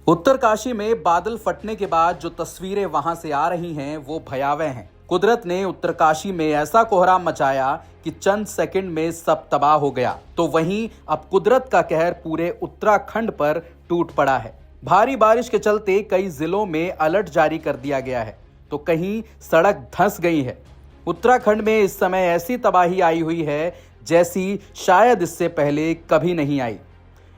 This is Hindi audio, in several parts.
उत्तरकाशी में बादल फटने के बाद जो तस्वीरें वहां से आ रही हैं वो भयावह हैं। कुदरत ने उत्तरकाशी में ऐसा कोहराम मचाया कि चंद सेकंड में सब तबाह हो गया। तो वहीं अब कुदरत का कहर पूरे उत्तराखंड पर टूट पड़ा है। भारी बारिश के चलते कई जिलों में अलर्ट जारी कर दिया गया है, तो कहीं सड़क धंस गई है। उत्तराखंड में इस समय ऐसी तबाही आई हुई है जैसी शायद इससे पहले कभी नहीं आई।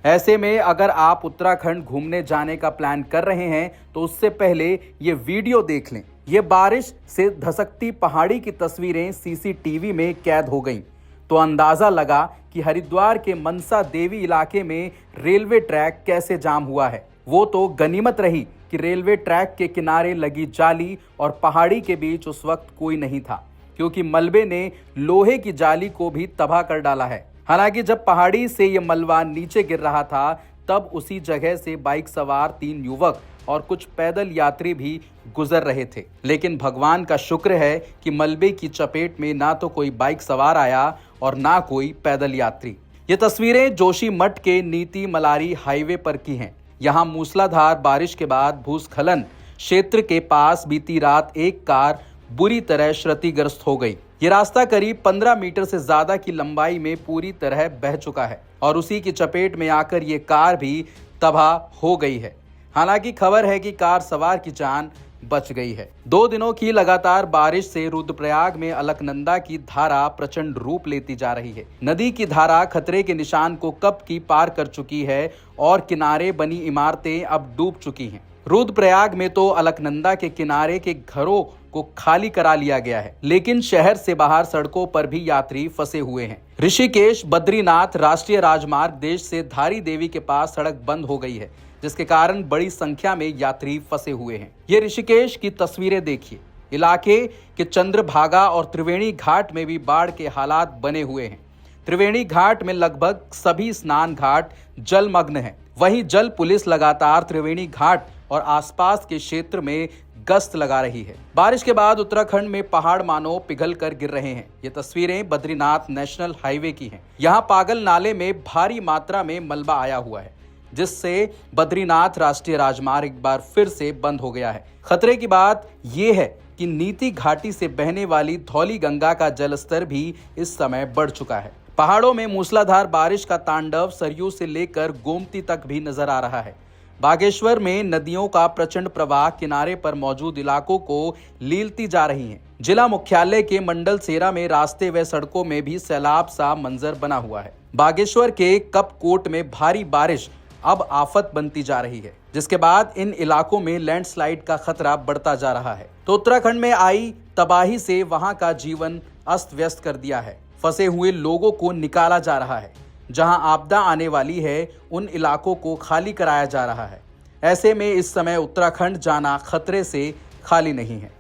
ऐसे में अगर आप उत्तराखंड घूमने जाने का प्लान कर रहे हैं तो उससे पहले ये वीडियो देख लें। ये बारिश से धसकती पहाड़ी की तस्वीरें सीसीटीवी में कैद हो गईं, तो अंदाजा लगा कि हरिद्वार के मनसा देवी इलाके में रेलवे ट्रैक कैसे जाम हुआ है। वो तो गनीमत रही कि रेलवे ट्रैक के किनारे लगी जाली और पहाड़ी के बीच उस वक्त कोई नहीं था, क्योंकि मलबे ने लोहे की जाली को भी तबाह कर डाला है। हालांकि जब पहाड़ी से ये मलबा नीचे गिर रहा था तब उसी जगह से बाइक सवार 3 युवक और कुछ पैदल यात्री भी गुजर रहे थे। लेकिन भगवान का शुक्र है कि मलबे की चपेट में ना तो कोई बाइक सवार आया और ना कोई पैदल यात्री। ये तस्वीरें जोशीमठ के नीति मलारी हाईवे पर की हैं। यहाँ मूसलाधार बारिश के बाद भूस्खलन क्षेत्र के पास बीती रात एक कार बुरी तरह क्षतिग्रस्त हो गई। ये रास्ता करीब 15 मीटर से ज्यादा की लंबाई में पूरी तरह बह चुका है और उसी की चपेट में आकर ये कार भी तबाह हो गई है। हालांकि खबर है कि कार सवार की जान बच गई है। 2 दिनों की लगातार बारिश से रुद्रप्रयाग में अलकनंदा की धारा प्रचंड रूप लेती जा रही है। नदी की धारा खतरे के निशान को कब की पार कर चुकी है और किनारे बनी इमारतें अब डूब चुकी हैं। रुद्रप्रयाग में तो अलकनंदा के किनारे के घरों को खाली करा लिया गया है, लेकिन शहर से बाहर सड़कों पर भी यात्री फंसे हुए हैं। ऋषिकेश बद्रीनाथ राष्ट्रीय राजमार्ग देश से धारी देवी के पास सड़क बंद हो गई है, जिसके कारण बड़ी संख्या में यात्री फंसे हुए हैं। ये ऋषिकेश की तस्वीरें देखिए। इलाके के चंद्रभागा और त्रिवेणी घाट में भी बाढ़ के हालात बने हुए हैं। त्रिवेणी घाट में लगभग सभी स्नान घाट जलमग्न हैं। वहीं जल पुलिस लगातार त्रिवेणी घाट और आसपास के क्षेत्र में गश्त लगा रही है। बारिश के बाद उत्तराखंड में पहाड़ मानो पिघल कर गिर रहे हैं। ये तस्वीरें बद्रीनाथ नेशनल हाईवे की हैं। यहाँ पागल नाले में भारी मात्रा में मलबा आया हुआ है, जिससे बद्रीनाथ राष्ट्रीय राजमार्ग एक बार फिर से बंद हो गया है। खतरे की बात यह है कि नीति घाटी से बहने वाली धौली गंगा का जलस्तर भी इस समय बढ़ चुका है। पहाड़ों में मूसलाधार बारिश का तांडव सरयू से लेकर गोमती तक भी नजर आ रहा है। बागेश्वर में नदियों का प्रचंड प्रवाह किनारे पर मौजूद इलाकों को लीलती जा रही है। जिला मुख्यालय के मंडल सेरा में रास्ते व सड़कों में भी सैलाब सा मंजर बना हुआ है। बागेश्वर के कपकोट में भारी बारिश अब आफत बनती जा रही है, जिसके बाद इन इलाकों में लैंडस्लाइड का खतरा बढ़ता जा रहा है। तो उत्तराखंड में आई तबाही से वहां का जीवन अस्त व्यस्त कर दिया है। फंसे हुए लोगों को निकाला जा रहा है। जहां आपदा आने वाली है उन इलाकों को खाली कराया जा रहा है। ऐसे में इस समय उत्तराखंड जाना खतरे से खाली नहीं है।